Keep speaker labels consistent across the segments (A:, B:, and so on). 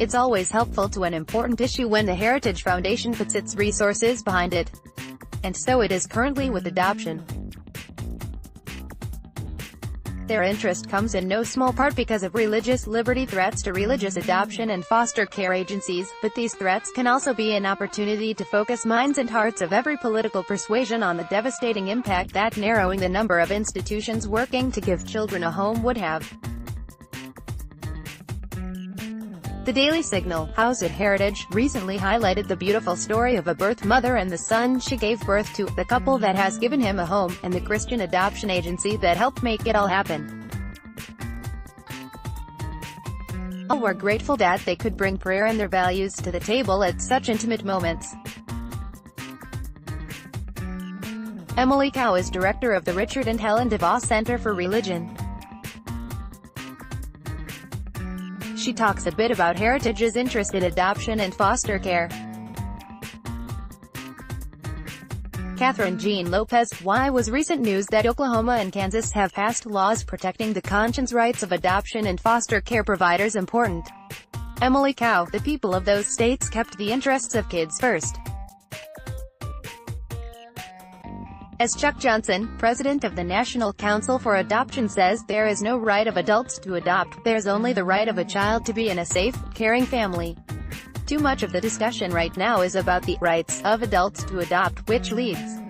A: It's always helpful to an important issue when the Heritage Foundation puts its resources behind it. And so it is currently with adoption. Their interest comes in no small part because of religious liberty threats to religious adoption and foster care agencies, but these threats can also be an opportunity to focus minds and hearts of every political persuasion on the devastating impact that narrowing the number of institutions working to give children a home would have. The Daily Signal, housed at Heritage, recently highlighted the beautiful story of a birth mother and the son she gave birth to, the couple that has given him a home, and the Christian adoption agency that helped make it all happen. All were grateful that they could bring prayer and their values to the table at such intimate moments. Emily Cow is director of the Richard and Helen DeVos Center for Religion. She talks a bit about Heritage's interest in adoption and foster care. Catherine Jean Lopez, why was recent news that Oklahoma and Kansas have passed laws protecting the conscience rights of adoption and foster care providers important? Emily Cow, the people of those states kept the interests of kids first. As Chuck Johnson, president of the National Council for Adoption says, there is no right of adults to adopt, there's only the right of a child to be in a safe, caring family. Too much of the discussion right now is about the rights of adults to adopt, which leads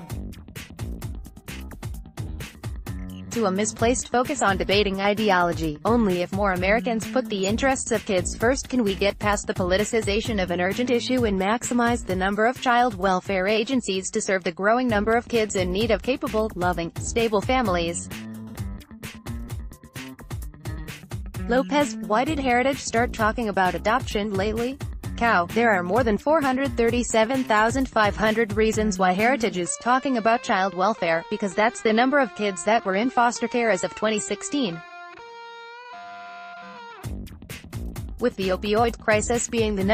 A: to a misplaced focus on debating ideology. Only if more Americans put the interests of kids first can we get past the politicization of an urgent issue and maximize the number of child welfare agencies to serve the growing number of kids in need of capable, loving, stable families. Lopez, why did Heritage start talking about adoption lately? Cow, there are more than 437,500 reasons why Heritage is talking about child welfare, because that's the number of kids that were in foster care as of 2016. With the opioid crisis being the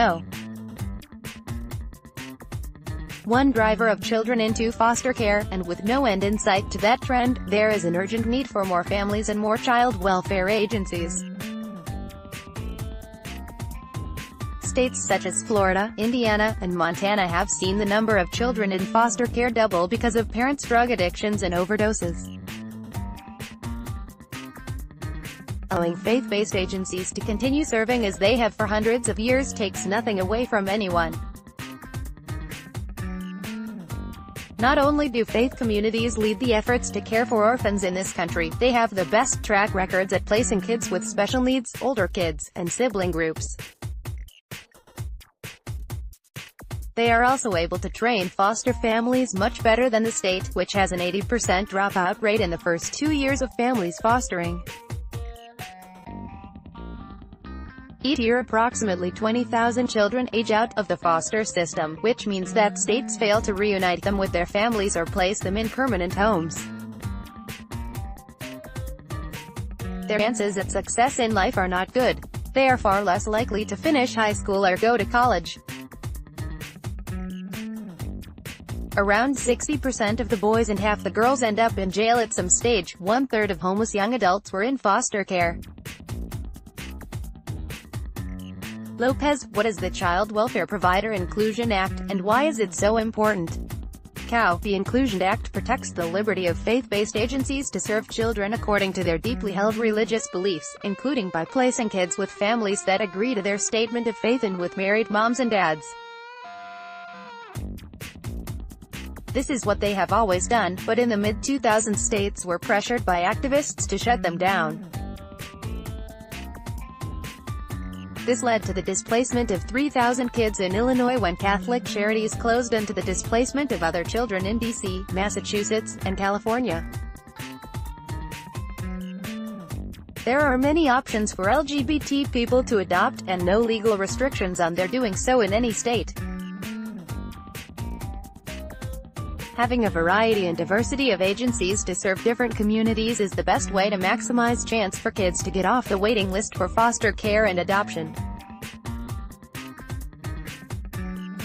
A: #1 driver of children into foster care, and with no end in sight to that trend, there is an urgent need for more families and more child welfare agencies. States such as Florida, Indiana, and Montana have seen the number of children in foster care double because of parents' drug addictions and overdoses. Allowing faith-based agencies to continue serving as they have for hundreds of years takes nothing away from anyone. Not only do faith communities lead the efforts to care for orphans in this country, they have the best track records at placing kids with special needs, older kids, and sibling groups. They are also able to train foster families much better than the state, which has an 80% dropout rate in the first 2 years of families fostering. Each year approximately 20,000 children age out of the foster system, which means that states fail to reunite them with their families or place them in permanent homes. Their chances at success in life are not good. They are far less likely to finish high school or go to college. Around 60% of the boys and half the girls end up in jail at some stage. 1/3 of homeless young adults were in foster care. Lopez, what is the Child Welfare Provider Inclusion Act, and why is it so important? Cow, the Inclusion Act protects the liberty of faith-based agencies to serve children according to their deeply held religious beliefs, including by placing kids with families that agree to their statement of faith and with married moms and dads. This is what they have always done, but in the mid-2000s states were pressured by activists to shut them down. This led to the displacement of 3,000 kids in Illinois when Catholic charities closed, and to the displacement of other children in D.C., Massachusetts, and California. There are many options for LGBT people to adopt, and no legal restrictions on their doing so in any state. Having a variety and diversity of agencies to serve different communities is the best way to maximize chance for kids to get off the waiting list for foster care and adoption.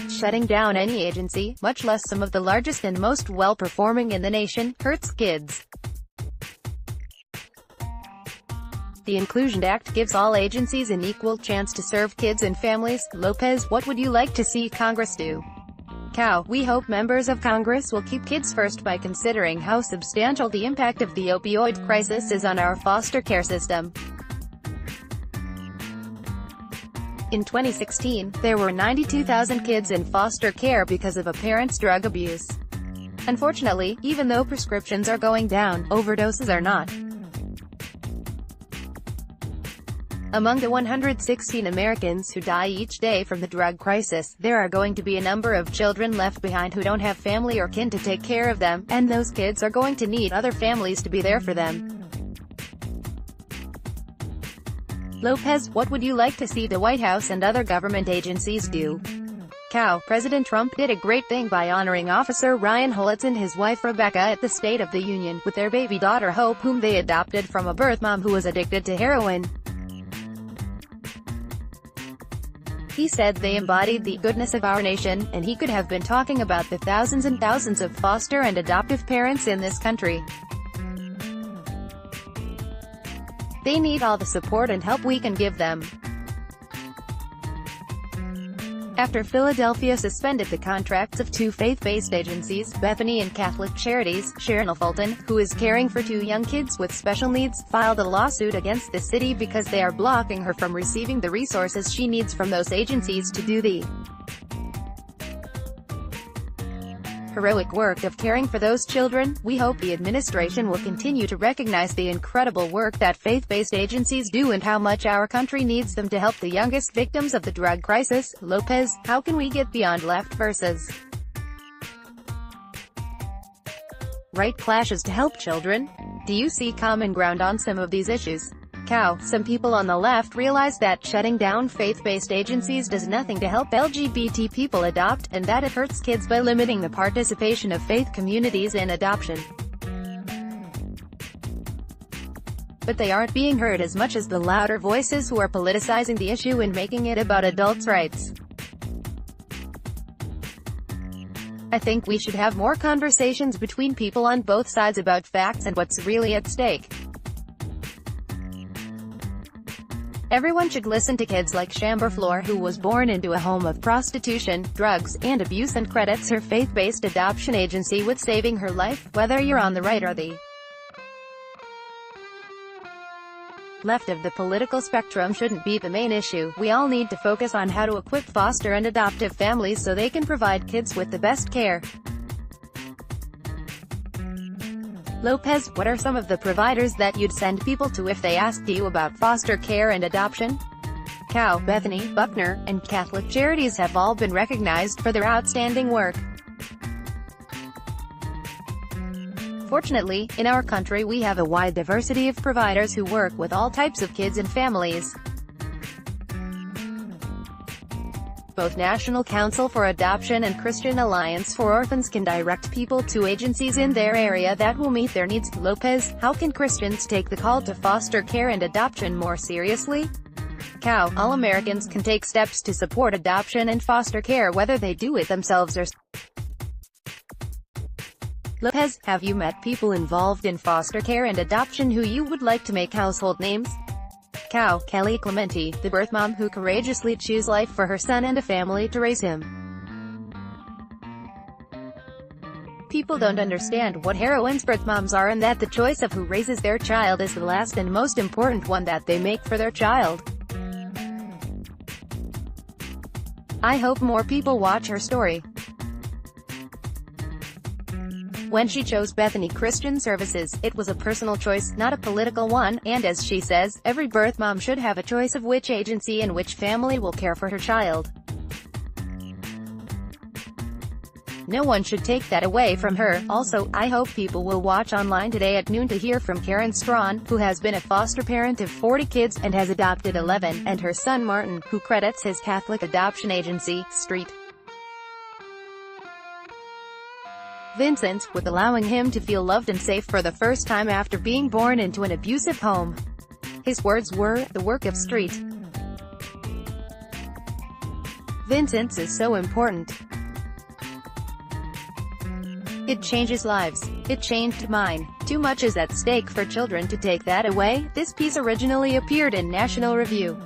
A: Shutting down any agency, much less some of the largest and most well-performing in the nation, hurts kids. The Inclusion Act gives all agencies an equal chance to serve kids and families. Lopez, what would you like to see Congress do? Cow, we hope members of Congress will keep kids first by considering how substantial the impact of the opioid crisis is on our foster care system. In 2016, there were 92,000 kids in foster care because of a parent's drug abuse. Unfortunately, even though prescriptions are going down, overdoses are not. Among the 116 Americans who die each day from the drug crisis, there are going to be a number of children left behind who don't have family or kin to take care of them, and those kids are going to need other families to be there for them. Lopez, what would you like to see the White House and other government agencies do? Cow, President Trump did a great thing by honoring Officer Ryan Holitz and his wife Rebecca at the State of the Union, with their baby daughter Hope, whom they adopted from a birth mom who was addicted to heroin. He said they embodied the goodness of our nation, and he could have been talking about the thousands and thousands of foster and adoptive parents in this country. They need all the support and help we can give them. After Philadelphia suspended the contracts of two faith-based agencies, Bethany and Catholic Charities, Sharon Fulton, who is caring for two young kids with special needs, filed a lawsuit against the city because they are blocking her from receiving the resources she needs from those agencies to do the heroic work of caring for those children. We hope the administration will continue to recognize the incredible work that faith-based agencies do and how much our country needs them to help the youngest victims of the drug crisis. Lopez, how can we get beyond left versus right clashes to help children? Do you see common ground on some of these issues? Cow, some people on the left realize that shutting down faith-based agencies does nothing to help LGBT people adopt, and that it hurts kids by limiting the participation of faith communities in adoption. But they aren't being heard as much as the louder voices who are politicizing the issue and making it about adults' rights. I think we should have more conversations between people on both sides about facts and what's really at stake. Everyone should listen to kids like Shamber Floor, who was born into a home of prostitution, drugs, and abuse, and credits her faith-based adoption agency with saving her life. Whether you're on the right or the left of the political spectrum shouldn't be the main issue. We all need to focus on how to equip foster and adoptive families so they can provide kids with the best care. Lopez, what are some of the providers that you'd send people to if they asked you about foster care and adoption? Cow, Bethany, Buckner, and Catholic Charities have all been recognized for their outstanding work. Fortunately, in our country we have a wide diversity of providers who work with all types of kids and families. Both National Council for Adoption and Christian Alliance for Orphans can direct people to agencies in their area that will meet their needs. Lopez, how can Christians take the call to foster care and adoption more seriously? Cow, all Americans can take steps to support adoption and foster care, whether they do it themselves or Lopez, have you met people involved in foster care and adoption who you would like to make household names? Cow, Kelly Clementi, the birth mom who courageously chose life for her son and a family to raise him. People don't understand what heroines birth moms are, and that the choice of who raises their child is the last and most important one that they make for their child. I hope more people watch her story. When she chose Bethany Christian Services, it was a personal choice, not a political one, and as she says, every birth mom should have a choice of which agency and which family will care for her child. No one should take that away from her. Also, I hope people will watch online today at noon to hear from Karen Strawn, who has been a foster parent of 40 kids, and has adopted 11, and her son Martin, who credits his Catholic adoption agency, Street Vincent, with allowing him to feel loved and safe for the first time after being born into an abusive home. His words were, "The work of Street Vincent's is so important. It changes lives." It changed mine. Too much is at stake for children to take that away. This piece originally appeared in National Review.